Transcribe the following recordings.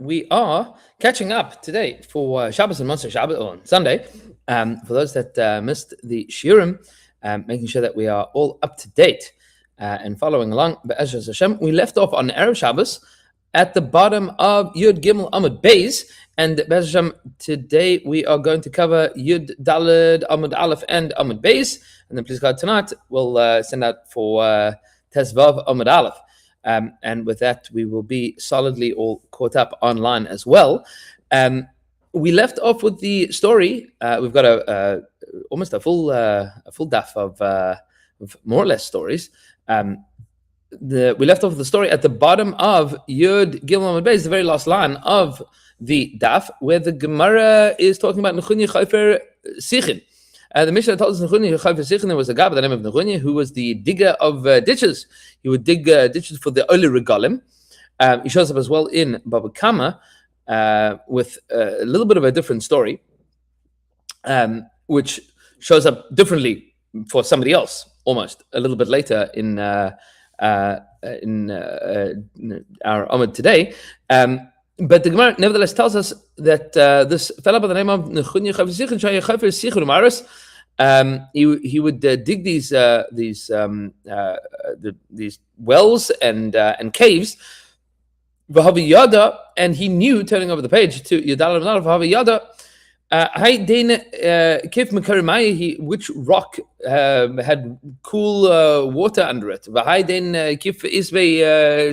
we are catching up today for Shabbos and Maseches Shabbat on Sunday. For those that missed the Shiurim, making sure that we are all up to date and following along. Be'ezras Hashem, we left off on Erev Shabbos at the bottom of Yud Gimel Amud Beis, and Be'ezras Hashem, today we are going to cover Yud Daled Amud Aleph and Amud Beis, and then please God tonight we'll send out for Tesvav Amud Aleph. And with that, we will be solidly all caught up online as well. We left off with the story. We've got almost a full daf of more or less stories. We left off with the story at the bottom of Yud Gimel Amud Beis, the very last line of the daf, where the Gemara is talking about Nechunya Chayfer Sichin. The Mishnah told us there was a guy by the name of Nechunya who was the digger of ditches. He would dig ditches for the Oli Regalim. He shows up as well in Baba Kama with a little bit of a different story, which shows up differently for somebody else, almost a little bit later in our Amud today. But the Gemara nevertheless tells us that this fellow by the name of Nechunya Chayfer Sichin, he would dig these wells and caves. V'haviyada, and he knew, turning over the page to Yudal V'haviyada, which rock had cool water under it. Kif Isbe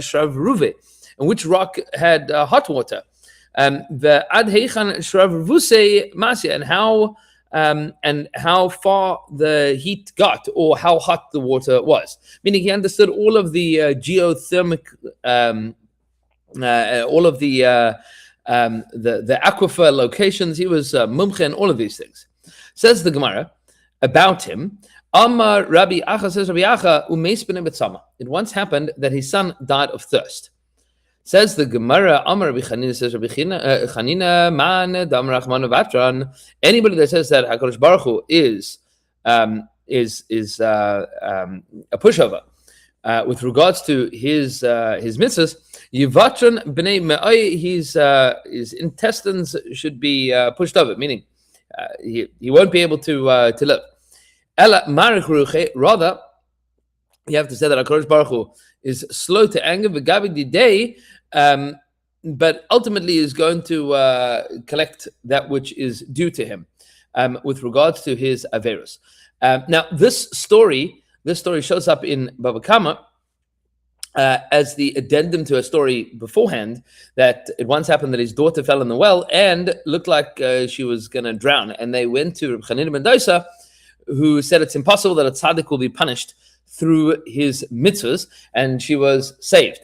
Shravruve, and which rock had hot water. The Ad Heichan Shravruve Masya, and how far the heat got, or how hot the water was. Meaning he understood all of the geothermic, all of the aquifer locations. He was mumche and all of these things. Says the Gemara about him. Amar Rabbi Acha, says Rabbi Acha, umeis b'nei b'tzama. It once happened that his son died of thirst. Says the Gemara, Amar Rabbi Chanina, says Rabbi Chanina, man dam rachmanu vatran. Anybody that says that HaKadosh Baruch Hu is a pushover with regards to his mitzvahs, yivatran b'nei me'ay, his intestines should be pushed over, meaning he won't be able to live. Ela marich ruche, rather you have to say that HaKadosh Baruch Hu is slow to anger, v'gavi didei, but ultimately is going to collect that which is due to him with regards to his averus. Now, this story shows up in Baba Kama as the addendum to a story beforehand, that it once happened that his daughter fell in the well and looked like she was going to drown. And they went to Reb Chanina ben Dosa, who said it's impossible that a tzaddik will be punished through his mitzvahs, and she was saved.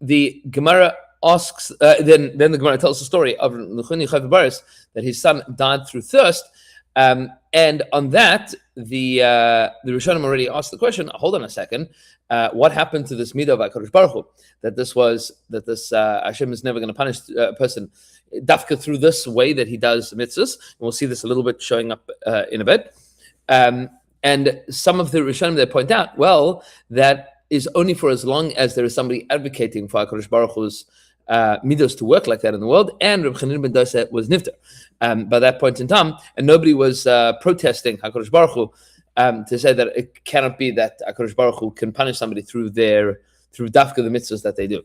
The Gemara asks, then the Gemara tells the story of Nechunya Chayfer Baris, that his son died through thirst, and on that the Rishonim already asked the question. Hold on a second, what happened to this midah of HaKadosh Baruch Hu? That this Hashem is never going to punish a person dafka through this way that he does mitzvahs. And we'll see this a little bit showing up in a bit. And some of the Rishonim they point out, well, that is only for as long as there is somebody advocating for HaKadosh Baruch Hu's midos to work like that in the world. And Reb Chanina ben Dosa was nifter by that point in time, and nobody was protesting HaKadosh Baruch Hu to say that it cannot be that HaKadosh Baruch Hu can punish somebody through dafka the mitzvahs that they do.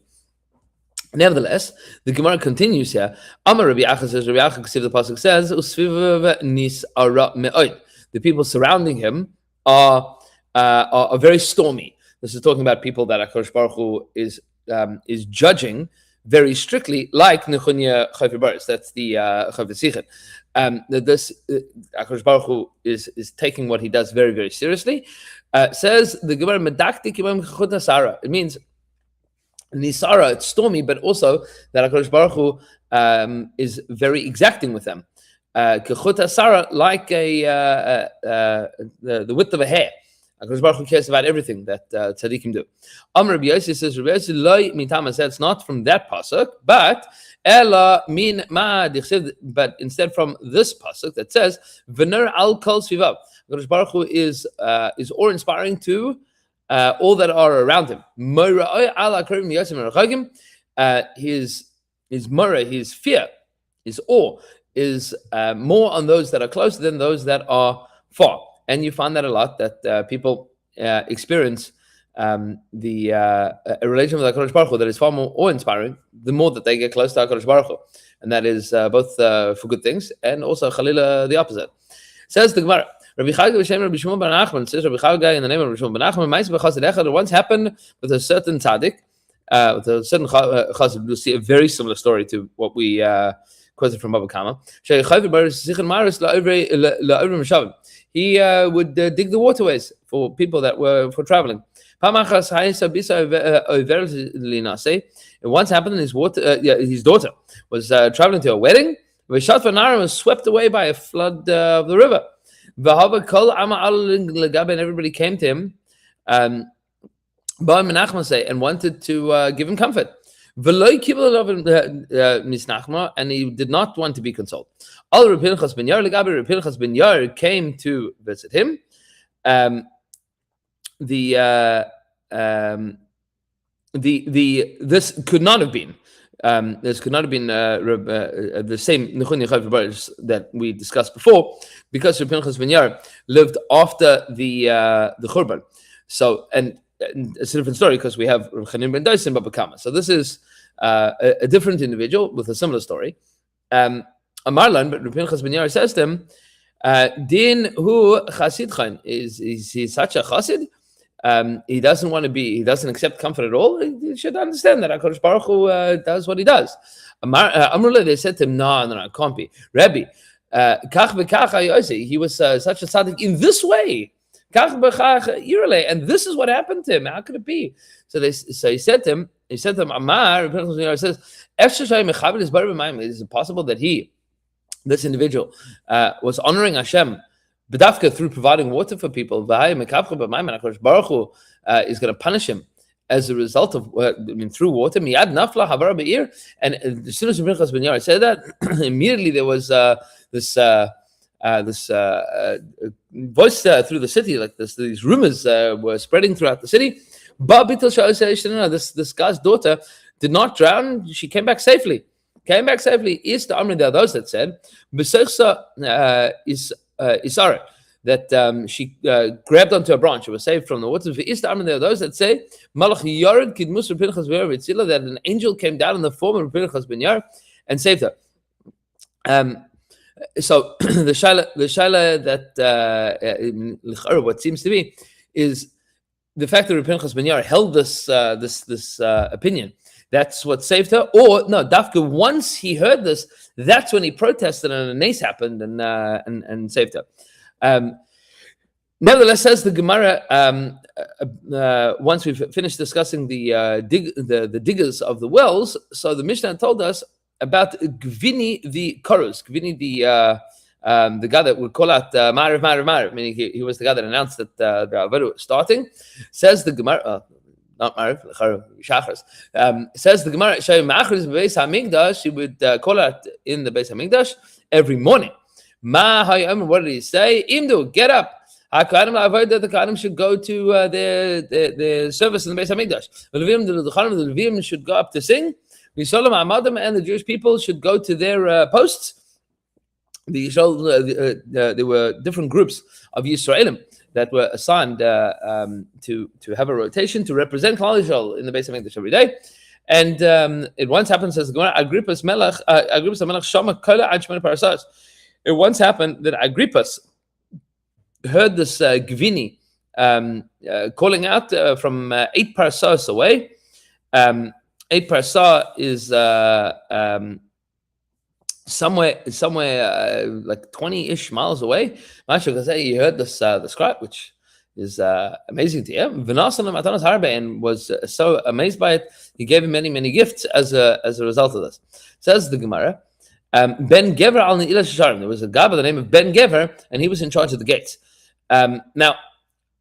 Nevertheless, the Gemara continues here. Amar Rabbi Acha, says Rabbi Acha, the pasuk says, "Usviv nis ara me'od." The people surrounding him are very stormy. This is talking about people that HaKadosh Baruch Hu is judging very strictly, like Nechunya Chayfer Baris. That's the Chayfer Sichin. This HaKadosh Baruch Hu is taking what he does very, very seriously. Says the Gemara, Medakti kibam chut hasara. It means nisara, it's stormy, but also that HaKadosh Baruch Hu is very exacting with them. Kechut hasara, like the width of a hair. HaKadosh Baruch Hu cares about everything that tzaddikim do. Amar Rabbi Yossi says, Rabbi Yossi loy mitama said it's not from that pasuk, but ela min ma dichsev, but instead from this pasuk that says v'ner al kol svivav. HaKadosh Baruch Hu is awe-inspiring to all that are around him. His murah, his fear, his awe is more on those that are close than those that are far. And you find that a lot, that people experience a relation with HaKadosh Baruch Hu that is far more awe-inspiring the more that they get close to HaKadosh Baruch Hu. And that is both for good things and also Chalila the opposite. Says the Gemara, Rabbi Chagai b'shem Rabbi Shmuel ben Nachman, says Rabbi Chagai in the name of Rabbi Shmuel ben Nachman, Ma'aseh b'chassid echad, it once happened with a certain tzaddik, with a certain chassid. We'll see a very similar story to what we quoted from Baba Kama. He would dig the waterways for people that were for traveling. It once happened, his daughter was traveling to a wedding. Was swept away by a flood of the river. And everybody came to him, and wanted to give him comfort. And he did not want to be consoled. Rabbi Pinchas ben Yair came to visit him. This could not have been the same that we discussed before, because Rabbi Pinchas ben Yair lived after the Churban. So, and it's a different story because we have Rabbi Chanin ben Dois and Baba Kama. So this is a different individual with a similar story. Amarlan, but Rabbi Pinchas ben Yair says to him, Din hu chasid is he such a chassid? He doesn't accept comfort at all. He should understand that HaKadosh Baruch Hu does what he does. Amrullah, they said to him, no, it can't be. Rabbi, he was such a tzaddik in this way. And this is what happened to him. How could it be? So he said to him, Amar, says, is it possible that this individual, was honoring Hashem B'dafka through providing water for people? HaKadosh Baruch Hu is going to punish him as a result of through water. Miyad nafla havara be'ir. And as soon as Rabbi Pinchas ben Yair said that, immediately there was this voice through the city, like this. These rumors were spreading throughout the city. This guy's daughter did not drown; she came back safely. Is the Amud, there are those that said Isara, that she grabbed onto a branch and was saved from the water. Is the Amud, there are those that say Malach Yared Kidmus Pinchas ben Yair, that an angel came down in the form of Pinchas ben Yair and saved her. So the shaila that what seems to be is the fact that Pinchas ben Yair held this opinion. That's what saved her. Or no, Dafka, once he heard this, that's when he protested and a nace happened and saved her. Nevertheless, says the Gemara, once we've finished discussing the diggers of the wells, so the Mishnah told us about Gvini the Korus, Gvini the guy that would call out Ma'ariv, meaning he was the guy that announced that the Avodah was starting. Says the Gemara, not Ma'ariv, Shachars. Says the Gemara, he would call out in the Beis HaMikdash every morning. What did he say? Imdu, get up. The Kohanim should go to their service in the Beis HaMikdash. The Levim should go up to sing. And the Jewish people should go to their posts. There were different groups of Yisraelim that were assigned to have a rotation to represent Klal Yisrael in the Beis HaMikdash every day. And it once happened, says the Gemara, Agrippas Melech Shama Kola Ad Shemona Parasas. It once happened that Agrippas heard this Gvini calling out from 8 parasas away. 8 parasa is somewhere like 20-ish miles away. He heard this scribe, which is amazing to hear. And was so amazed by it, he gave him many gifts as a result of this. Says the Gemara, Ben Gever al Ne'ilah Shisharim. There was a guy by the name of Ben Gever, and he was in charge of the gates. Now,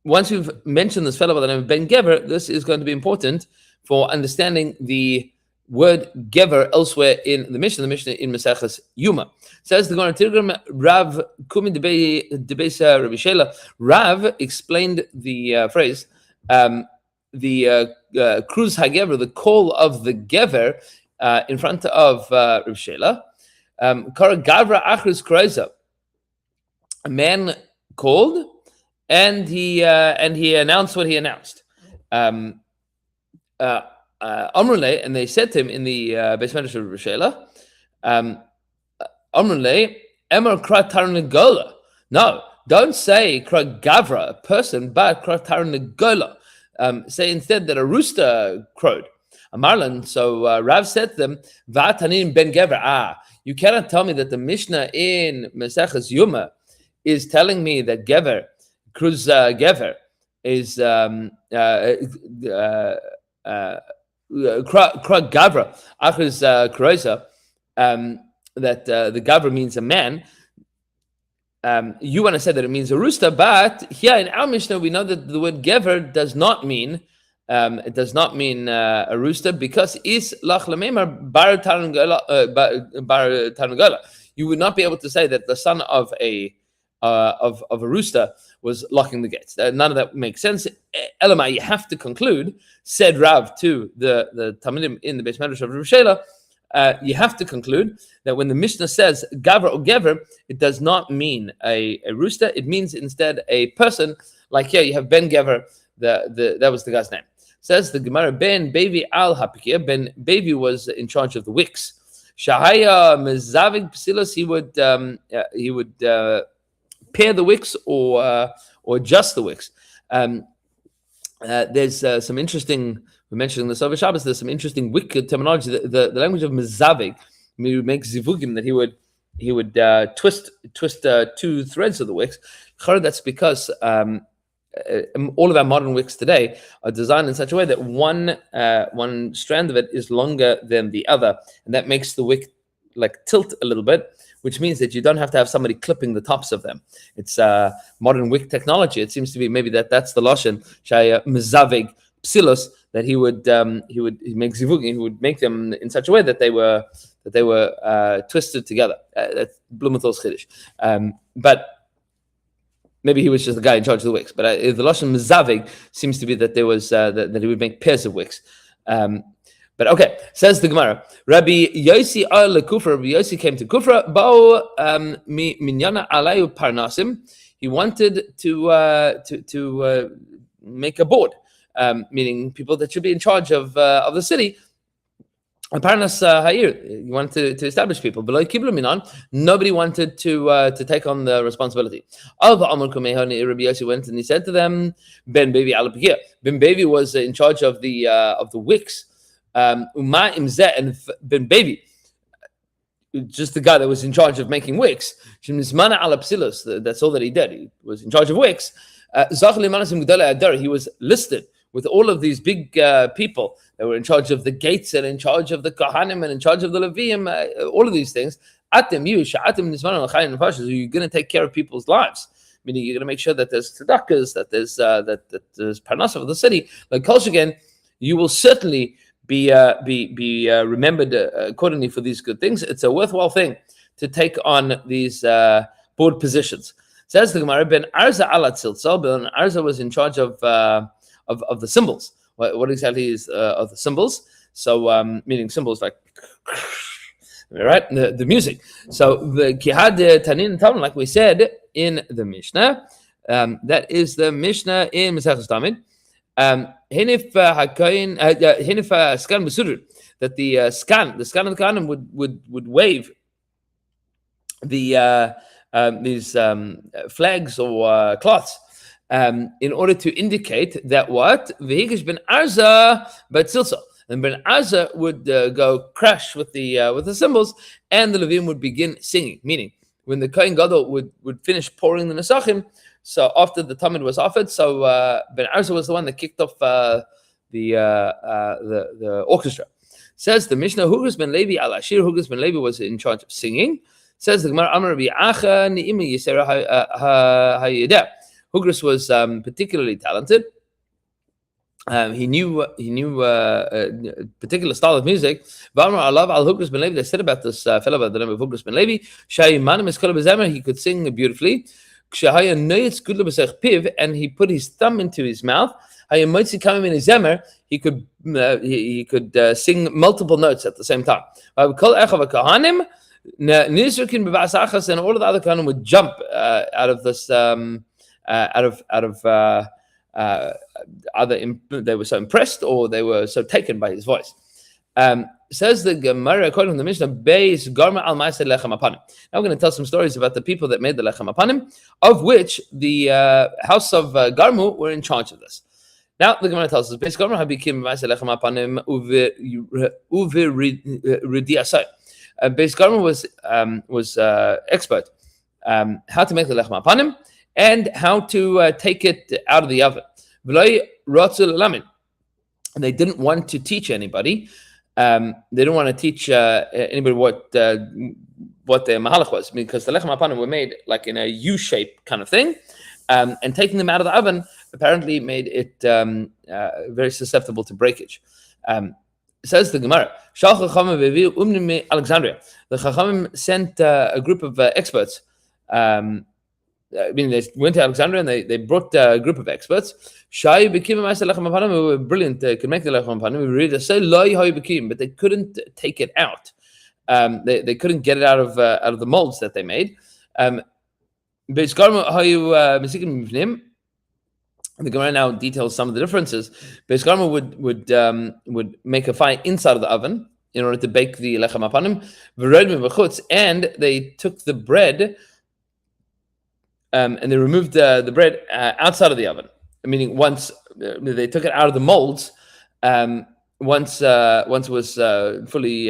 once we've mentioned this fellow by the name of Ben Gever, this is going to be important for understanding the word Gever elsewhere in the Mishnah in Maseches Yoma. Says the Gemara Tirgum, Rav Kumi Debeisa Rabbi Shela. Rav explained the phrase, the Kruz HaGever, the call of the Gever, in front of Rav Shela. Kara Gavra Achrus Kroisa. A man called, and he announced what he announced. Amrule, and they said to him in the Beis Medrash of Rav Shela, Amrule, Emor Kra Tarnagola. No, don't say Kra Gavra, a person, but Kra Tarnagola. Say instead that a rooster crowed. Amarlan, so Rav said to them, Va'tanin ben Gever. You cannot tell me that the Mishnah in Maseches Yomi is telling me that Gever, Kruz Gever, is Kra Gavra, Achriz Kroisa, that the Gavra means a man. You want to say that it means a rooster, but here in our Mishnah we know that the word Gever does not mean a rooster, because is lach lememar bar tarnagola. You would not be able to say that the son of a rooster was locking the gates. None of that makes sense. Elamai, you have to conclude, said Rav to the Talmidim in the Beis Medrash of Rav Shela, you have to conclude that when the Mishnah says Gavra or Gever, it does not mean a rooster. It means instead a person. Like here, you have Ben Gever. That was the guy's name. Says the Gemara, Ben Bevi al Hapikir. Ben Bevi was in charge of the wicks. Shahaya mezavig psilos. He would pair the wicks or just the wicks. There's some interesting. We mentioned in the Sover Shabbos. There's some interesting wick terminology. The language of mezavig, he would make zivugim, that he would twist two threads of the wicks. That's because all of our modern wicks today are designed in such a way that one strand of it is longer than the other, and that makes the wick like tilt a little bit, which means that you don't have to have somebody clipping the tops of them. It's modern wick technology. It seems to be maybe that's the lashon shaya mezavig psilos, that he would make zivugim. He would make them in such a way that they were twisted together. That's Blumenthal's chiddush. But maybe he was just the guy in charge of the wicks. But the lashon mezavig seems to be that there was that he would make pairs of wicks. But okay, says the Gemara, Rabbi Yosi al Kufra. Rabbi Yosi came to Kufra. Bao minyana alayu parnasim. He wanted to make a board. Meaning people that should be in charge of the city. Parnas Hayir, you wanted to establish people. Below Kiblu Minan, nobody wanted to take on the responsibility. Rabbi Yossi went and he said to them, Ben Bevi Alapikir. Ben Bevi was in charge of the wicks. Uma Imzeh, and Ben Bevi, just the guy that was in charge of making wicks. That's all that he did. He was in charge of wicks. He was listed with all of these big people that were in charge of the gates and in charge of the Kohanim and in charge of the Leviim, all of these things. You're going to take care of people's lives, meaning you're going to make sure that there's tzedakahs, that there's parnasa of the city. Like Kol Sheken, you will certainly be remembered accordingly for these good things. It's a worthwhile thing to take on these board positions. Says the Gemara, Ben Arza ala tziltzal. Ben Arza was in charge of the symbols. What exactly is of the symbols? So meaning symbols like right, the music. So the kihad tanin talmud, like we said in the Mishnah, that is the Mishnah in Maseches Tamid. Hinif hakayin hinif skan b'sudur, that the skan of the Kohanim would wave the these flags or cloths in order to indicate that what v'higish ben Arza b'tzilsa, and ben Arza would go crash with the cymbals, and the Levim would begin singing. Meaning, when the Kohen Gadol would finish pouring the Nesachim, so after the Tamid was offered, so ben Arza was the one that kicked off the orchestra. Says the Mishnah, Hugas ben Levi al Ashir. Hugas ben Levi was in charge of singing. Says the Gemara, Amar Rabbi Acha Ni'imi Yisera Hayedeh. Hugras was particularly talented. He knew a particular style of music. V'amar alav al Hugras ben Levi. They said about this fellow by the name of Hugras ben Levi, Shayimanim Eskol Bezemer. He could sing beautifully. Kshahaya Noyetz Gudla B'Sech Piv, and he put his thumb into his mouth. He could sing multiple notes at the same time. And all of the other kahanim would jump out of this, either they were so impressed or they were so taken by his voice. Says the Gemara, according to the Mishnah, Beis Garma al Ma'aseh Lechem Apanim. Now we're going to tell some stories about the people that made the Lechem Apanim, of which the house of Garmu were in charge of this. Now the Gemara tells us, Beis Garma habikim Ma'aseh Lechem Apanim uve ridiasai. Beis Garma was expert how to make the Lechem Apanim and how to take it out of the oven. V'loi ratzul lamin. They didn't want to teach anybody. They didn't want to teach anybody what the mahalach was, because the lechem apanim were made like in a U-shape kind of thing, and taking them out of the oven apparently made it very susceptible to breakage. Says the Gemara, Alexandria. The Chachamim sent a group of experts. They went to Alexandria and they brought a group of experts. Shai Bekim and who were brilliant, they could make the lechem apanim, but they couldn't take it out. They couldn't get it out of the molds that they made. The Gemara now details some of the differences. Beis Garma would make a fire inside of the oven in order to bake the lechem apanim, and they took the bread and they removed the bread outside of the oven. Meaning, once they took it out of the molds, once it was fully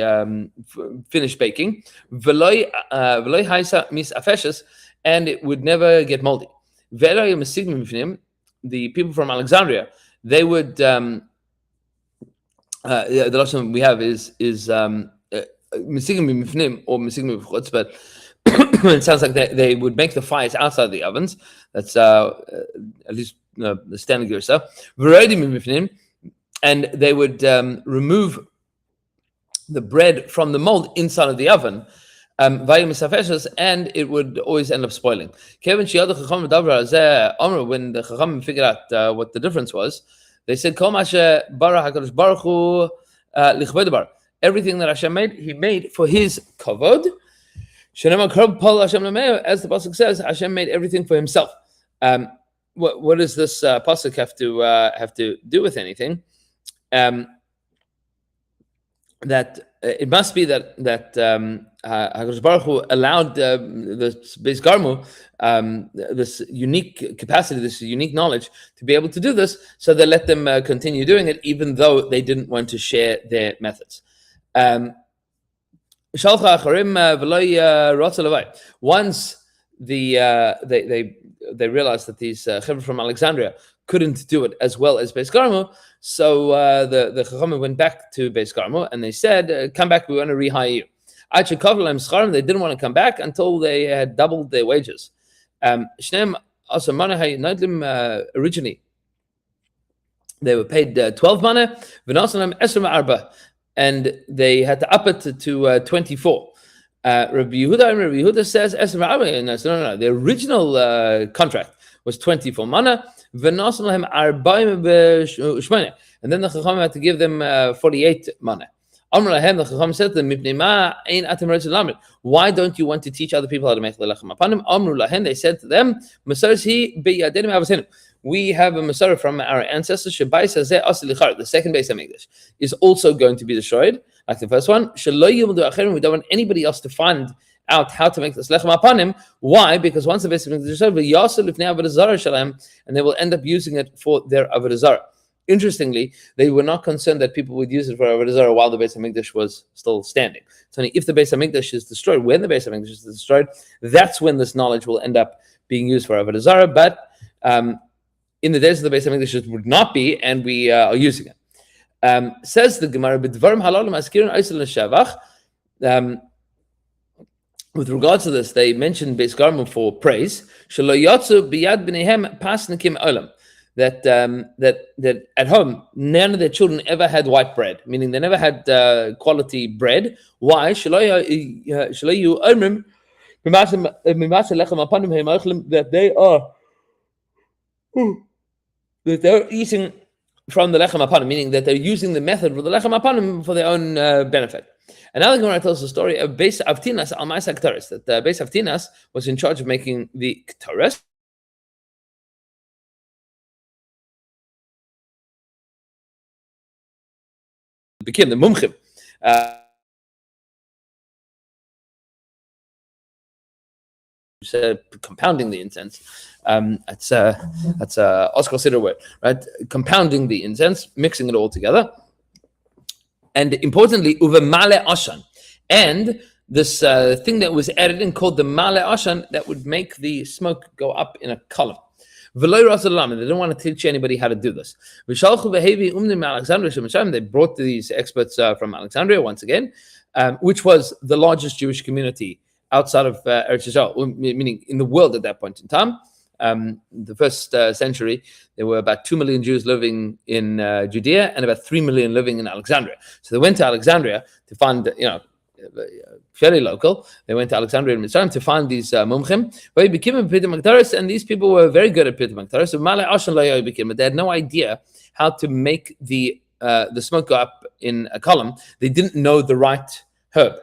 finished baking, and it would never get moldy. The people from Alexandria, they would the lesson we have is misigim mifnim or misigim mifchutz, but it sounds like they would make the fires outside the ovens. That's at least the standard girsa. And they would remove the bread from the mold inside of the oven, and it would always end up spoiling. When the Chachamim figured out what the difference was, they said, everything that Hashem made, He made for His kavod. As the pasuk says, Hashem made everything for Himself. What does this pasuk have to do with anything? That it must be that HaKadosh Baruch Hu allowed this Beis Garmu this unique capacity, this unique knowledge to be able to do this, so they let them continue doing it, even though they didn't want to share their methods. Once they realized that these chevra from Alexandria couldn't do it as well as Beis Garmu, so the Chachamim went back to Beis Garmu and they said, "Come back, we want to rehire you." They didn't want to come back until they had doubled their wages. Originally, they were paid 12 mana, and they had to up it to 24. Rabbi Yehuda says, no. The original contract was 24 mana, and then the Chachamim had to give them 48 mana. The Chacham said to them, why don't you want to teach other people how to make the lechem apanim? They said to them, we have a Masorah from our ancestors. The second Beis HaMikdash is also going to be destroyed, like the first one. We don't want anybody else to find out how to make this lechem apanim. Why? Because once the Beis HaMikdash is destroyed, and they will end up using it for their avodah zarah. Interestingly, they were not concerned that people would use it for avodah zarah while the Beis HaMikdash was still standing. So if the Beis HaMikdash is destroyed, when the Beis HaMikdash is destroyed, that's when this knowledge will end up being used for avodah zarah. But in the days of the Beis HaMikdash, it would not be, and we are using it. Says the Gemara, with regards to this, they mentioned Beis Garmu for praise. That at home, none of their children ever had white bread, meaning they never had quality bread. Why? That they're eating from the lechem apanim, meaning that they're using the method for the lechem apanim for their own benefit. And now the Gemara tells the story of Beis Avtinas al Ma'aseh Ktaris, that Beis Avtinas was in charge of making the Ktaris. Became the mumchim. Compounding the incense. That's a Oscar Siddur word, right? Compounding the incense, mixing it all together. And importantly, uve male ashan. And this thing that was added in called the male ashan that would make the smoke go up in a column. They didn't want to teach anybody how to do this. They brought these experts from Alexandria once again, which was the largest Jewish community outside of Eretz Yisrael, meaning in the world at that point in time. The first century, there were about 2 million Jews living in Judea and about 3 million living in Alexandria. So they went to Alexandria to find, fairly local. They went to Alexandria in Mitzrayim to find these mumchim. But he became a Pitim Maktaris, and these people were very good at Pitim Maktaris. So Male Ashan Layoy became, but they had no idea how to make the smoke go up in a column. They didn't know the right herb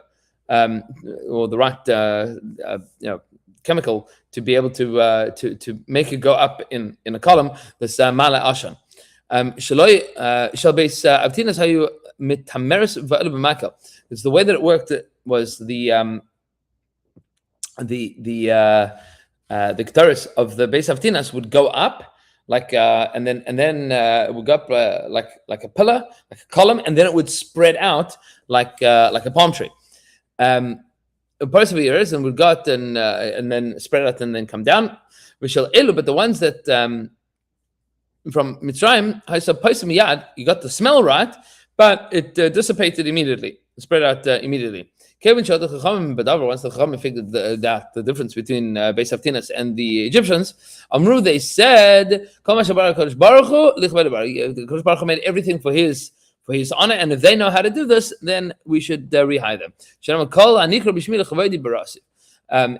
or the right chemical to be able to make it go up in a column. This Male Ashan. Shaloi Shalbeis Avtinas Hayu Mitameris Va'elu B'Makel. It's the way that it worked. Was the Ktaris of the Beis Avtinas would go up like and then it would go up like a pillar, like a column, and then it would spread out like a palm tree. Perseverers and would go out and then spread out and then come down. But the ones that from Mitzrayim, you got the smell right, but it dissipated immediately, spread out immediately. Once the Chachamim figured that the difference between Beis Avtinas and the Egyptians, Amru, they said, Kodesh Baruch Hu made everything for his honor, and if they know how to do this, then we should rehire them.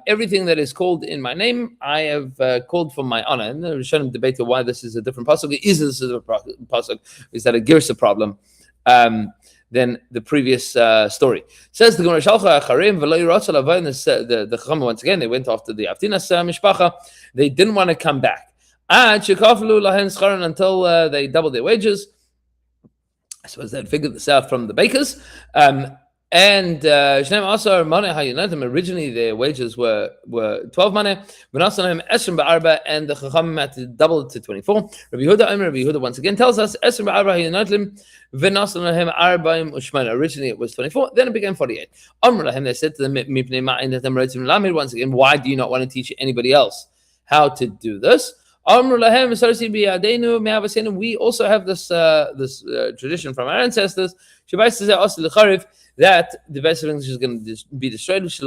Everything that is called in my name, I have called for my honor. And the Rishonim debated why this is a different pasuk. Is this a different pasuk? Is that a girsa problem? Than the previous story. Says the Gemara Shalcha Acharim v'lo yirotzu lavo. The Chacham once again they went after the Avtinas mishpacha. They didn't want to come back. Shekaflu lahen scharon until they doubled their wages. I suppose they'd figured this out from the bakers. And Shneim also money hayunatim. Originally their wages were 12 money. V'nasanim esrim ba'arba, and the Chachamim had to double it to 24. Rabbi Yehuda once again tells us esrim ba'arba hayunatim v'nasanim arbaim ushmana. Originally it was 24, then it became 48. Amr lahem, they said to them mipnei ma'inatem rotzim lamed. Once again, why do you not want to teach anybody else how to do this? Amr lahem sarsi biyadenu me'avaseinu. We also have this tradition from our ancestors. Shabbos says also l'charif, that the Beis Avtinas is going to be destroyed. And we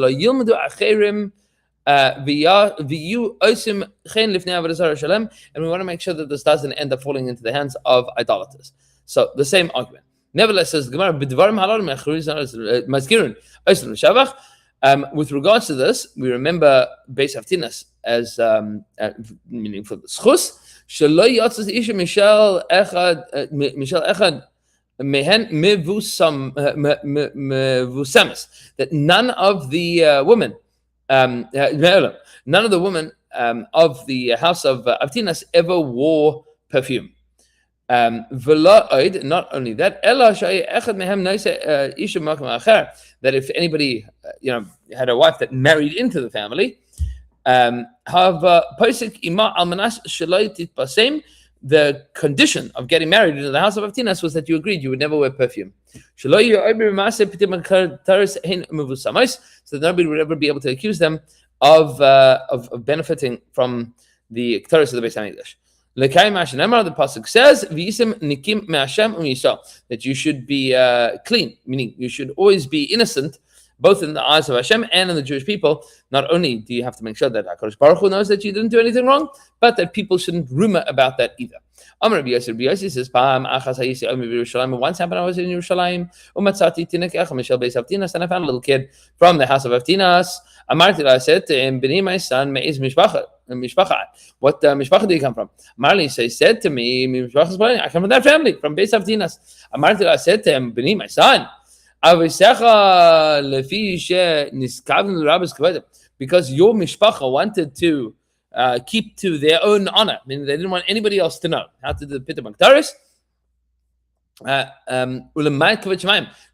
want to make sure that this doesn't end up falling into the hands of idolaters. So the same argument. Nevertheless, says the Gemara, with regards to this, we remember Beis Avtinas as meaning for the schus. That none of the women of the house of Avtinas ever wore perfume. Not only that, that if anybody had a wife that married into the family, the condition of getting married into the house of Avtinas was that you agreed you would never wear perfume. So that nobody would ever be able to accuse them of benefiting from the Ktaris of the Beis Hamikdash. The pasuk says that you should be clean, meaning you should always be innocent, both in the eyes of Hashem and in the Jewish people. Not only do you have to make sure that HaKadosh Baruch Hu knows that you didn't do anything wrong, but that people shouldn't rumor about that either. Amar Rabbi Yossi says, once happened I was in Yerushalayim, and I found a little kid from the house of Avtinas. I said to him, B'ni, my son, me'iz mishpacha. mishpacha? What mishpacha do you come from? Marli, so he said to me, I come from that family, from Beis Avtinas. Amarti, I said to him, Beni, my son, because your mishpacha wanted to keep to their own honor, meaning they didn't want anybody else to know how to do the Pitam Aktaris.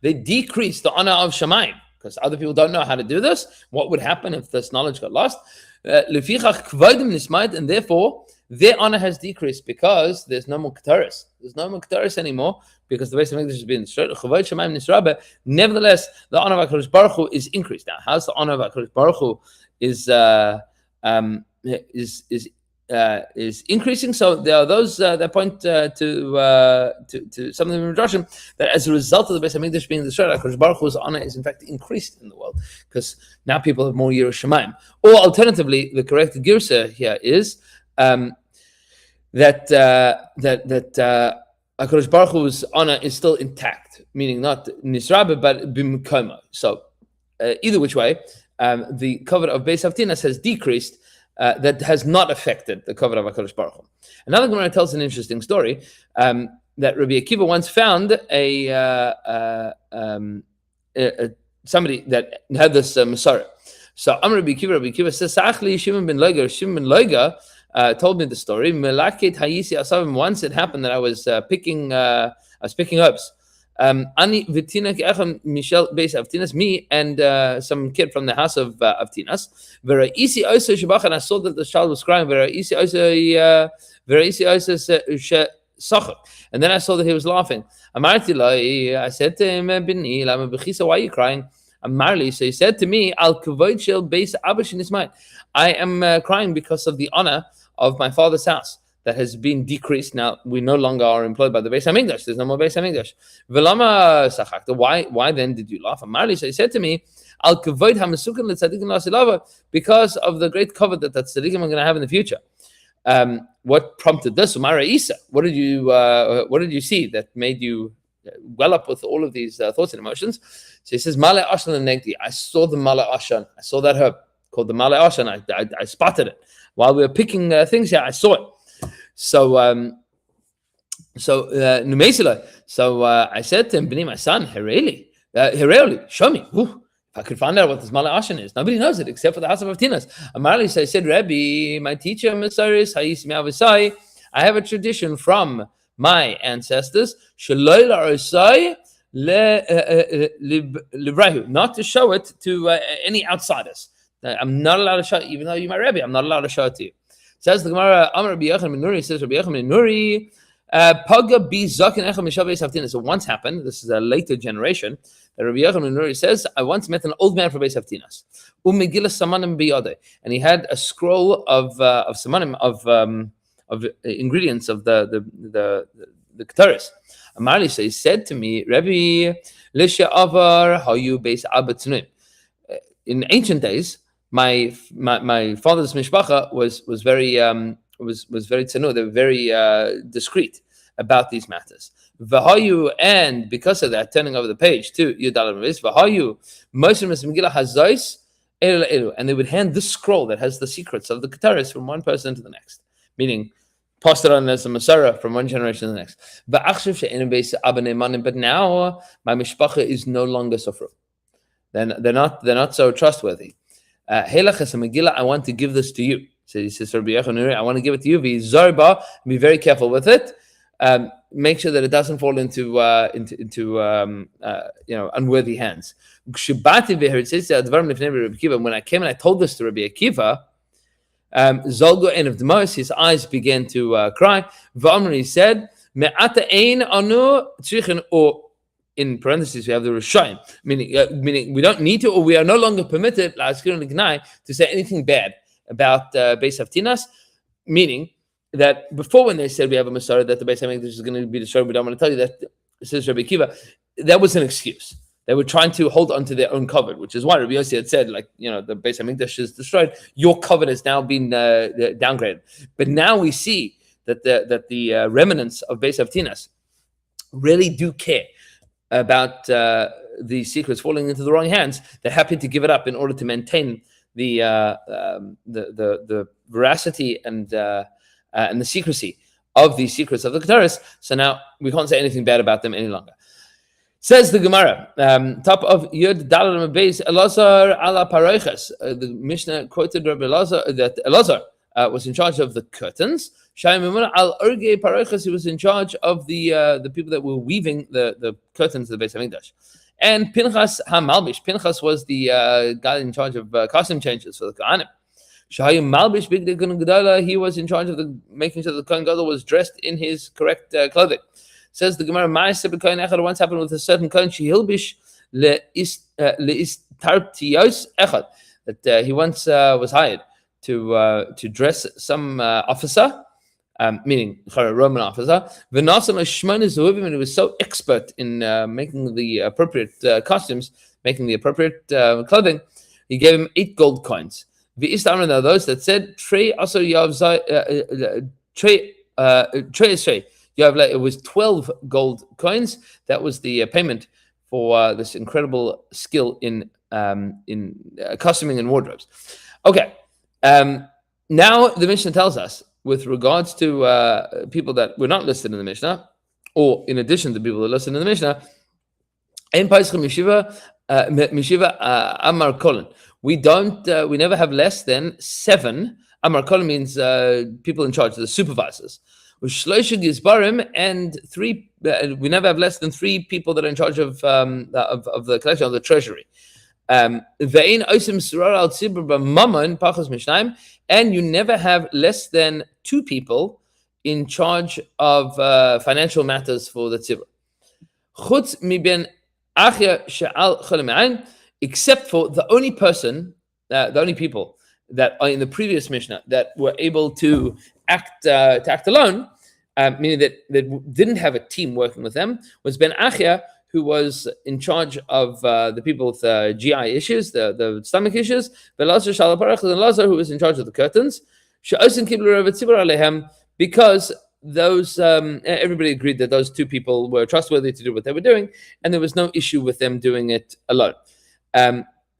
They decreased the honor of Shemaim because other people don't know how to do this. What would happen if this knowledge got lost? And therefore their honor has decreased because there's no more Kataris. There's no more Kataris anymore because the Beis Hamikdash has been destroyed. Nevertheless, the honor of HaKadosh Baruch Hu is increased. Now, how's the honor of HaKadosh Baruch Hu is increasing? So there are those that point to something in Midrashim that as a result of the Beis Hamikdash being destroyed, HaKadosh Baruch Hu's honor is in fact increased in the world because now people have more Yiras Shamayim. Or alternatively, the correct girsa here is that HaKadosh Baruch Hu's honor is still intact, meaning not nisrabe but b'mkomo. So either which way, the cover of Beis Avtinas has decreased. That has not affected the cover of HaKadosh Baruch Hu. Another Gemara tells an interesting story that Rabbi Akiva once found somebody that had this Masorah. So Rabbi Akiva says, Sa'achli Shimon ben Loiga told me the story. Once it happened that I was picking herbs. Ani v'tina ke'echem Michel Beis Avtinas, me and some kid from the house of Avtinas. V'ra'isi osa shebach, and I saw that the child was crying. V'ra'isi osa shechach, and then I saw that he was laughing. Amarti lo, I said to him, Bini, lama b'chisa, why are you crying? Amarli, so he said to me, Al kavod shel Beis Abba shenismai, I am crying because of the honor of my father's house that has been decreased. Now we no longer are employed by the Beis Hamikdash. There's no more Beis Hamikdash. V'lama sachakta? Why then did you laugh? Amarli, so he said to me, Al kavod hamasukin letzadikim lasilava, because of the great cover that tzadikim are going to have in the future. What prompted this? Umara Isa. What did you see that made you well up with all of these thoughts and emotions? So he says, Male Ashan Negdi. I saw the Male Ashan. I saw that herb called the Male Ashan. I spotted it while we were picking things here. I saw it. So I said to him, Bini, my son, Hereli, show me. If I could find out what this Mala Ashan is. Nobody knows it except for the house of Avtinas. Amarli, so I said, Rabbi, my teacher, Maseches, I have a tradition from my ancestors, not to show it to any outsiders. I'm not allowed to show it, even though you're my Rabbi, I'm not allowed to show it to you. Says the Gemara, Amar Rabbi Yochanan ben Nuri, says Rabbi Yochanan ben Nuri, Paga bi zaken echad mishav Beis Avtinas. So once happened, this is a later generation, that Rabbi Yochanan ben Nuri says, I once met an old man from Beis Avtinas, Megillah samanim biyadeh, and he had a scroll of samanim, of ingredients of the Ketaris. Amarli, so he said to me, Rabbi, Lisha Avar, Hayu Beis Abba Tzunim. In ancient days, my father's mishpacha was very tzanu. They were very discreet about these matters. V'hayu, and because of that, turning over the page to Yudal Mavis, v'hayu Moshe Megillah Hazais elu, and they would hand this scroll that has the secrets of the Ketaris from one person to the next, meaning passed it on as a Masorah from one generation to the next. But now my mishpacha is no longer so fruitful. They're not so trustworthy. Megillah, I want to give this to you. So he says, Rabbi Yochanan, I want to give it to you. Be zarba, be very careful with it. Make sure that it doesn't fall into unworthy hands. It says when I came and I told this to Rabbi Akiva, Zolgo and of Demos, his eyes began to cry. He said, Me'ata ein anu tzrichen, or in parentheses, we have the Rishayim, meaning we don't need to, or we are no longer permitted, to say anything bad about Beis Avtinas, meaning that before, when they said we have a Masorah that the Beis Hamikdash is going to be destroyed, we don't want to tell you that, says Rabbi Akiva, that was an excuse. They were trying to hold on to their own covenant, which is why Rabbi Yossi had said, the Beis Hamikdash is destroyed, your covenant has now been downgraded. But now we see that the remnants of Beis Avtinas really do care about the secrets falling into the wrong hands. They're happy to give it up in order to maintain the veracity and the secrecy of the secrets of the Keteris. So now we can't say anything bad about them any longer. Says the Gemara, top of Yud Dalar Beis, Elazar ala Paroiches. The Mishnah quoted Rabbi Elazar that Elazar was in charge of the curtains. Shai Mimuna al Urge Paroiches, he was in charge of the people that were weaving the curtains of the Beis Hamikdash. And Pinchas HaMalbish, Pinchas was the guy in charge of costume changes for the Kohanim. Shai Malbish Big Gedala, he was in charge of making sure the Kohen Gadol was dressed in his correct clothing. Says the Gemara, once happened with a certain Kohen, Shehilbish leistartios echad, that he once was hired to dress some officer, meaning a Roman officer. And he was so expert in making the appropriate costumes, making the appropriate clothing, he gave him 8 gold coins. There are those that said, it was 12 gold coins. That was the payment for this incredible skill in costuming and wardrobes. Okay, now the Mishnah tells us, with regards to people that were not listed in the Mishnah, or in addition to people that are listed in the Mishnah, Amar Kolin. We never have less than 7. Amar Kolin means people in charge, the supervisors. And 3. We never have less than 3 people that are in charge of the collection of the treasury. And you never have less than 2 people in charge of financial matters for the tzibur. Except for the only people that are in the previous Mishnah that were able to act alone, meaning that they didn't have a team working with them, was Ben Achia, who was in charge of the people with GI issues, the stomach issues, and Lazar, who was in charge of the curtains, because those everybody agreed that those 2 people were trustworthy to do what they were doing, and there was no issue with them doing it alone.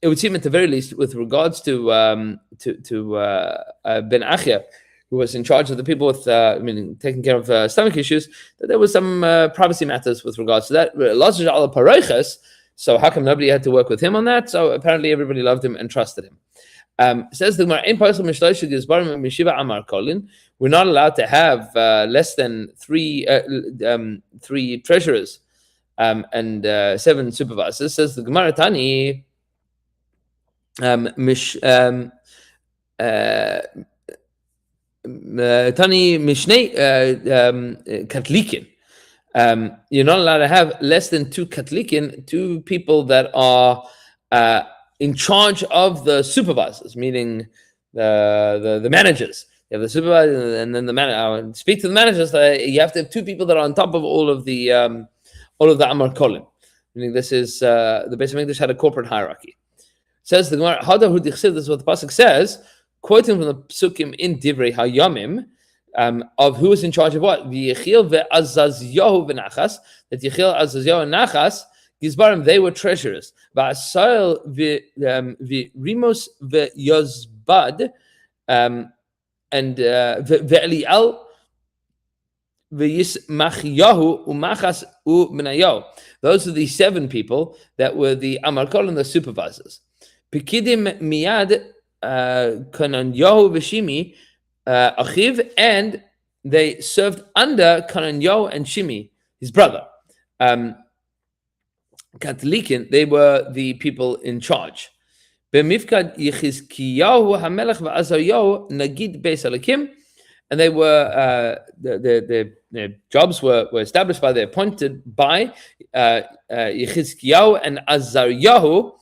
It would seem, at the very least, with regards to Ben Achia, who was in charge of the people with, taking care of stomach issues, that there was some privacy matters with regards to that. So how come nobody had to work with him on that? So apparently everybody loved him and trusted him. Says the Gemara, we're not allowed to have less than 3 treasurers and 7 supervisors. Says the Gemara, Tani, Tani Mishnei Katlikin. You're not allowed to have less than 2 Katlikin, 2 people that are in charge of the supervisors, meaning the managers. You have the supervisor and then the manager. Speak to the managers. You have to have 2 people that are on top of all of the Amar Kolim. Meaning this is the Beis Hamikdash had a corporate hierarchy. Says the Gemara, this is what the pasuk says, quoting from the psukim in Divrei HaYomim, of who is in charge of what? V'Yechiel ve'Azazyahu v'Nachas. That Yechiel, Azazyahu, and Nachas, Gizbarim, they were treasurers. V'Asael v'Rimos v'Yozbad, and ve'Elial v'Yismachiyahu u'Machas u'Menayahu. Those are the 7 people that were the Amar Kol and the supervisors. Pikidim miyad Kananyahu v'Shimi achiv, and they served under Kananyahu and Shimi, his brother. Katlikin, they were the people in charge. B'mifkad Yechizkiyahu hamelech v'Azaryahu nagid beis Elikim, and they were their jobs were established by, they appointed by Yechizkiyahu and Azaryahu,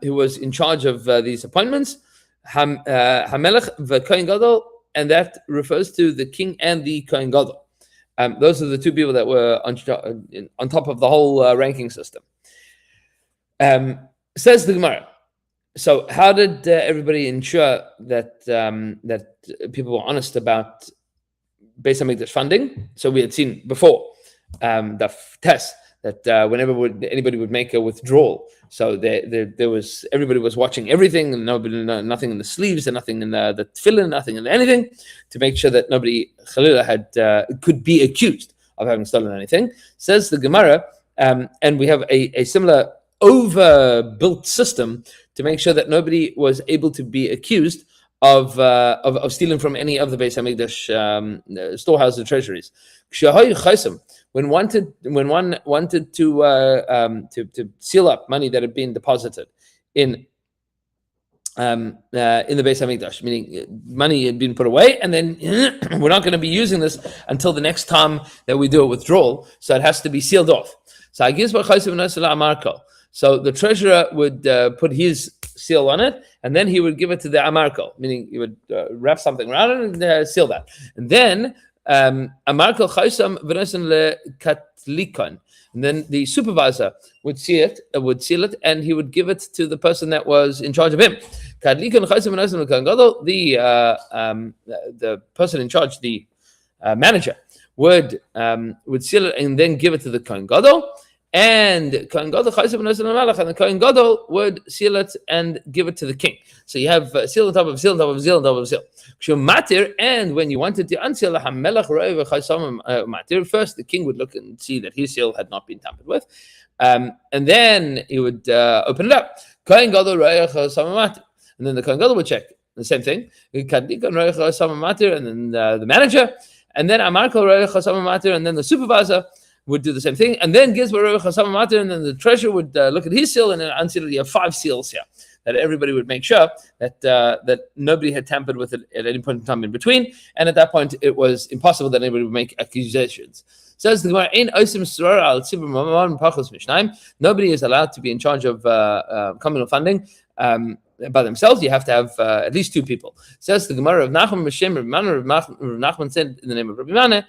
who was in charge of these appointments. Hamelech v'Kohen Gadol, and that refers to the king and the Kohen Gadol. Those are the 2 people that were on top of the whole ranking system. Says the Gemara. So, how did everybody ensure that that people were honest about Beis Hamikdash funding? So we had seen before the test that whenever anybody would make a withdrawal, so there was everybody was watching everything, and nothing in the sleeves, and nothing in the tefillin, nothing in anything, to make sure that nobody Chalila could be accused of having stolen anything. Says the Gemara, and we have a similar overbuilt system to make sure that nobody was able to be accused of stealing from any of the Beis Hamikdash storehouses and treasuries. When one wanted to seal up money that had been deposited in the Beis Hamikdash, meaning money had been put away, and then we're not going to be using this until the next time that we do a withdrawal, so it has to be sealed off. So the treasurer would put his seal on it, and then he would give it to the amarko, meaning he would wrap something around it and seal that. And then amarko chaysam v'nosen lekatlikon, and then the supervisor would seal it, and he would give it to the person that was in charge of him. Katlikon chaysam v'nosen lekangadol, the person in charge, the manager, would seal it and then give it to the kohen gadol. And Kohen Gadol and the Kohen Gadol would seal it and give it to the king. So you have seal on top of seal on top of seal on top of seal. And when you wanted to unseal first the king would look and see that his seal had not been tampered with, and then he would open it up. Kohen Gadol and then the Kohen Gadol would check the same thing. And then the manager, and then Amarko and then the supervisor would do the same thing, and then Gizbar Chasam Matir, and then the treasurer would look at his seal and then unseal it. You have 5 seals here that everybody would make sure that nobody had tampered with it at any point in time in between, and at that point it was impossible that anybody would make accusations. Says the Gemara, nobody is allowed to be in charge of communal funding by themselves. You have to have at least 2 people. Says the Gemara of Nachman Meshem Nachman said in the name of Rabbi Mane,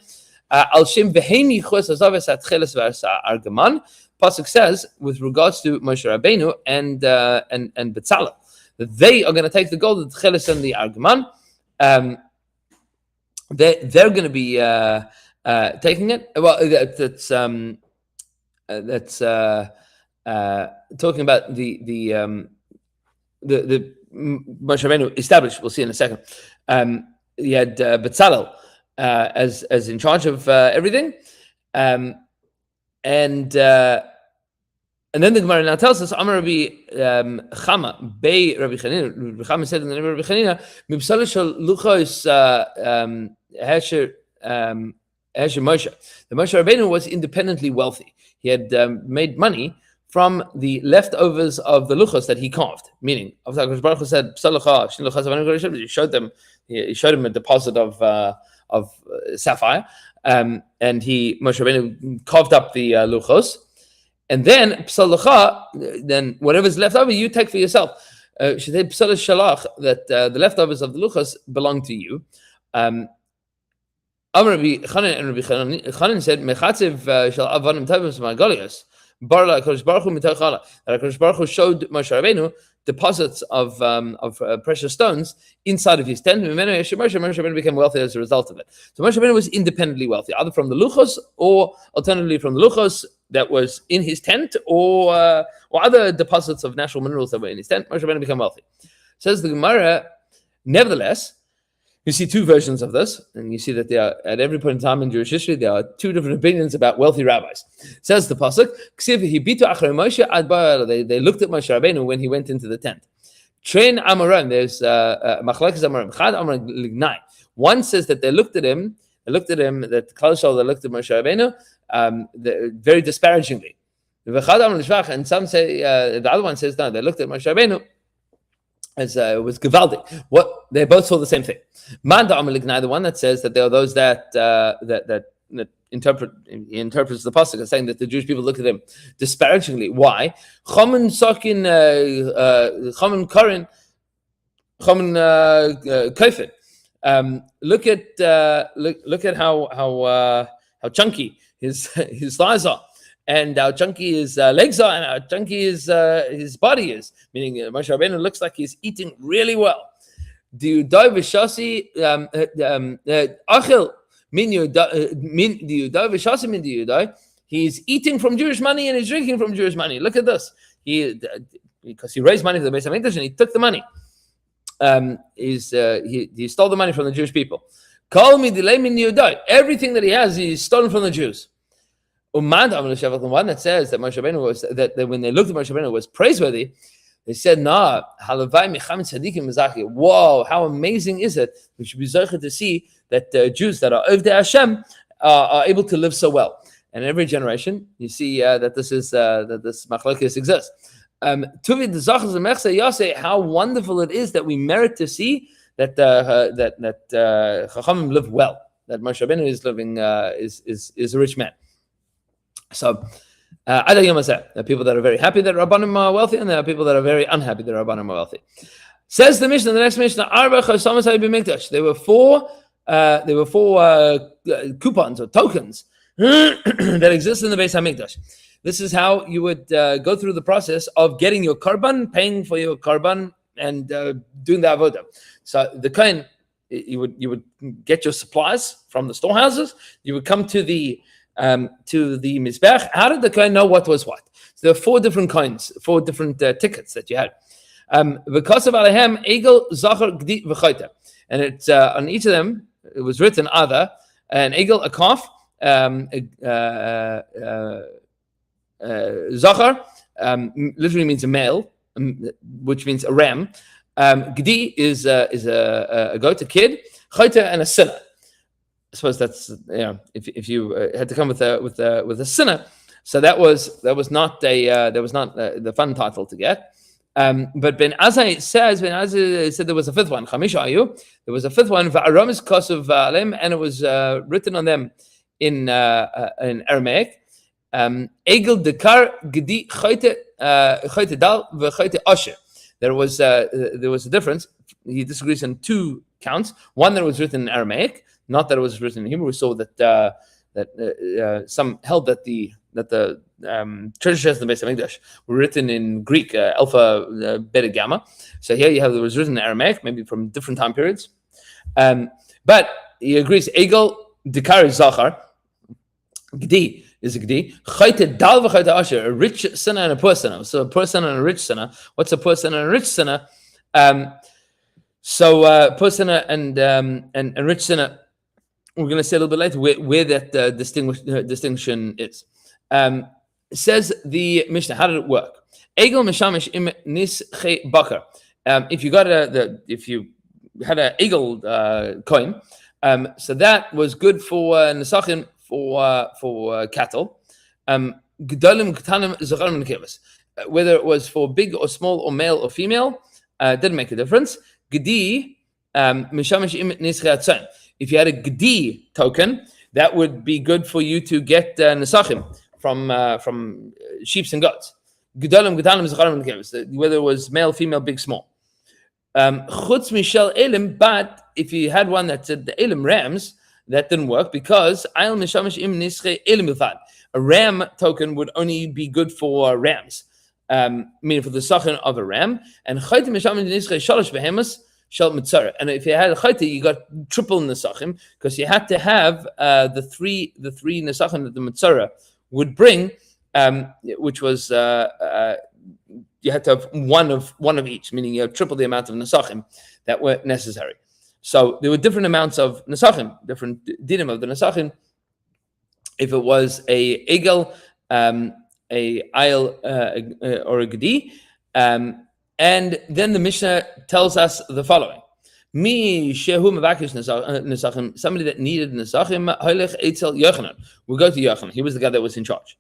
Al Shem Vehemi Chos Azaves at Cheles Versa Argaman. Pasuk says with regards to Moshe Rabbeinu and Betzalel that they are going to take the gold, the Cheles and the Argaman. They're going to be taking it. Well, that's talking about the Moshe Rabbeinu established. We'll see in a second. He had Betzalel as in charge of everything, and then the Gemara now tells us, Amar Rabbi Chama Bei Rabbi Chanina. Rabbi Chama said in the name of Rabbi Chanina, Mibsala shel luchos Hesher Moshe. The Moshe Rabbeinu was independently wealthy. He had made money from the leftovers of the luchos that he carved. Meaning, Baruch Hu said, he showed him a deposit of sapphire, and Moshe Rabbeinu carved up the luchos, and then psalacha, then whatever's left over you take for yourself. Shalach, that the leftovers of the luchos belong to you. Amar Rabbi Chanan and Rabbi Chanan said, "Mechatziv shel avanim tovim margolios." Bar la Hakadosh Baruch Hu mitoch hala. That Hakadosh Baruch Hu showed Moshe Rabbeinu deposits of precious stones inside of his tent. Moshe Rabbeinu became wealthy as a result of it. So Moshe Rabbeinu was independently wealthy, either from the luchos or alternatively from the luchos that was in his tent, or other deposits of natural minerals that were in his tent. Moshe Rabbeinu became wealthy. Says the Gemara, nevertheless, you see 2 versions of this, and you see that there are, at every point in time in Jewish history, there are 2 different opinions about wealthy rabbis. Says the pasuk, they looked at Moshe Rabbeinu when he went into the tent. Train Amorim, there's Machlekes Amorim, Chad Amar Lignai. One says that they looked at him, that Klal Yisrael, they looked at Moshe Rabbeinu very disparagingly. And some say, the other one says, no, they looked at Moshe Rabbeinu as it was Gevaldik. What they both saw the same thing. Manda Amaligna, the one that says that there are those that interprets the pasuk as saying that the Jewish people look at him disparagingly. Why? Chomen Sokin Chomen Korin Chomen Kofin. Look at how chunky his thighs are, and how chunky his legs are, and how chunky his body is. Meaning, Moshe Rabbeinu looks like he's eating really well. Diudai v'shasi achil min diudai v'shasi min diudai He's eating from Jewish money and he's drinking from Jewish money. Look at this. Because he raised money for the Beis Hamikdash and he took the money. He stole the money from the Jewish people. Call me everything that he has, he's stolen from the Jews. The one that says that Moshe Rabbeinu was that when they looked at Moshe Rabbeinu was praiseworthy, they said, "Nah, whoa, how amazing is it? We should be zeicher to see that Jews that are Ovdei Hashem are able to live so well." And in every generation, you see that this machlokes exists. How wonderful it is that we merit to see that Chachamim live well. That Moshe Rabbeinu is living is a rich man. So, there are people that are very happy that Rabbanim are wealthy, and there are people that are very unhappy that Rabbanim are wealthy. Says the Mishnah, the next Mishnah, there were four coupons or tokens that exist in the Beis Hamikdash. This is how you would go through the process of getting your korban, paying for your korban, and doing the avodah. So the kohen, you would get your supplies from the storehouses. You would come to the mizbech. How did the kohen know what was what? So there are four different coins, four different tickets that you had. Because of Alehem, Egel, Zachar, Gdi, V'chayta. And it's on each of them, it was written either an Egel, a calf, Zachar literally means a male, which means a ram. Gdi is a goat, a kid. Chayta and a sinner. I suppose that's if you had to come with a sinner, so that was not the fun title to get. But Ben Azai says there was a fifth one. Chamisha ayu. There was a fifth one. Va'aramis kosuv alem, and it was written on them in Aramaic. Egel dekar gedi chayte dal v'chayte asher. There was a difference. He disagrees on two counts. One that was written in Aramaic, not that it was written in Hebrew. We saw that some held that the treasures in the Beis Hamikdash were written in Greek, alpha, beta, gamma. So here you have it was written in Aramaic, maybe from different time periods. But he agrees. Egel dekar is zachar. Gdi is a gdi. Chayte dal v'chayte asher, a rich sinner and a poor sinner. So a poor sinner and a rich sinner. What's a poor sinner and a rich sinner? Poor sinner and rich sinner. We're going to say a little bit later where that distinction is. Says the Mishnah, how did it work? Egel mishamish im nische bakar. If you had an egel coin, so that was good for nesachim, for cattle. Whether it was for big or small or male or female, didn't make a difference. Gedi mishamish im nische atzon. If you had a gedi token, that would be good for you to get nesachim from sheep and goats. Whether it was male, female, big, small. Chutz mishel elim, but if you had one that said the elim rams, that didn't work because a ram token would only be good for rams, meaning for the sachin of a ram. And and if you had a chayte, you got triple nesachim because you had to have the three nesachim that the mitzara would bring, which was you had to have one of each, meaning you have triple the amount of nesachim that were necessary. So there were different amounts of nesachim, different dinim of the nesachim. If it was a egel, a ayil, or a gedi, and then the Mishnah tells us the following: Mi shehu mevakish nesachim, somebody that needed nesachim, hoilech etzel Yochanan. We'll go to Yochanan. He was the guy that was in charge.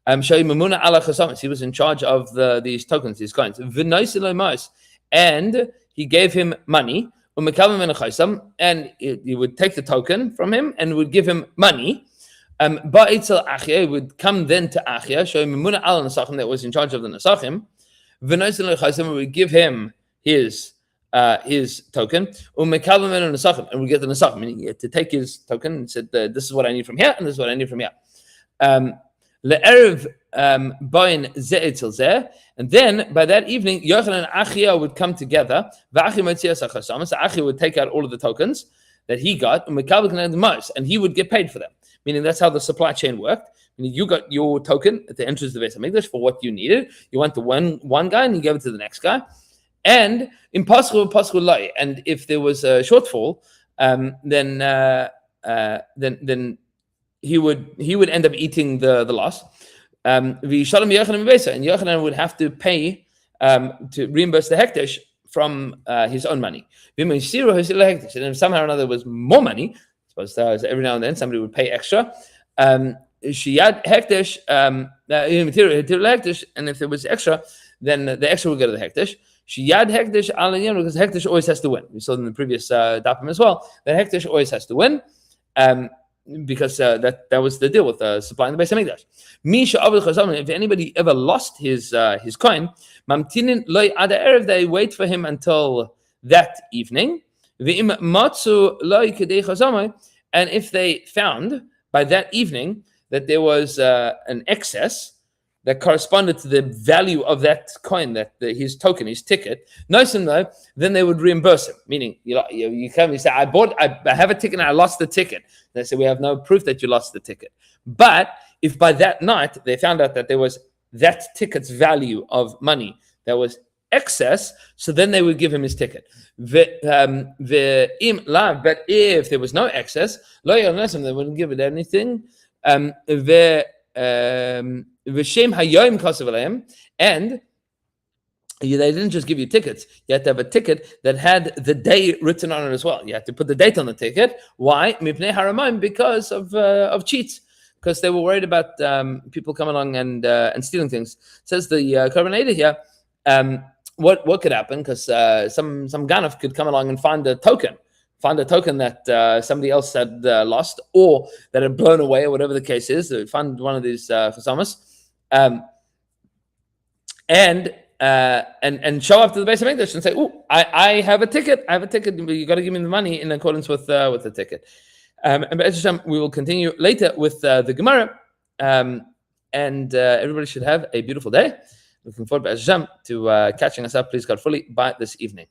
Shei mamuna ala chasamis. He was in charge of these tokens, these coins. And he gave him money. And he would take the token from him and would give him money. Ba'etzel achia would come then to achia, shei mamuna ala nesachim, that was in charge of the nesachim. We would give him his token, and we get the nesachim, meaning to take his token and said, "This is what I need from here, and this is what I need from here." And then by that evening, Yochanan and Achia would come together. So Achia would take out all of the tokens that he got, and he would get paid for them. Meaning that's how the supply chain worked. You got your token at the entrance of the Beis Hamikdash for what you needed. You went to one guy and you gave it to the next guy. And in Paschal Lai, and if there was a shortfall, then he would end up eating the loss. And Yochanan would have to pay to reimburse the hekdesh from his own money. And if somehow or another there was more money, I suppose every now and then somebody would pay extra. Shiyad hekdesh, and if there was extra, then the extra would go to the hekdesh. Shiyad hekdesh because hekdesh always has to win. We saw in the previous dapim as well that hekdesh always has to win, because that was the deal with supplying the Beis Hamikdash. If anybody ever lost his coin, mamtinin loy ad erev, they wait for him until that evening. And if they found by that evening that there was an excess that corresponded to the value of that coin, his token, his ticket, then they would reimburse him. Meaning, you come, you say, I have a ticket and I lost the ticket. They say, we have no proof that you lost the ticket. But if by that night they found out that there was that ticket's value of money that was excess, so then they would give him his ticket. But if there was no excess, they wouldn't give it anything. And they didn't just give you tickets. You had to have a ticket that had the day written on it as well. You had to put the date on the ticket. Why? Because of cheats. Because they were worried about people coming along and stealing things. Says the Korban here. What could happen? Because some Ganav could come along and find a token that somebody else had lost, or that had blown away, or whatever the case is. They find one of these chasamas, and show up to the Beis Hamikdash and say, "Oh, I have a ticket. You got to give me the money in accordance with the ticket." And we will continue later with the Gemara, and everybody should have a beautiful day. Looking forward, to catching us up, please God, fully by this evening.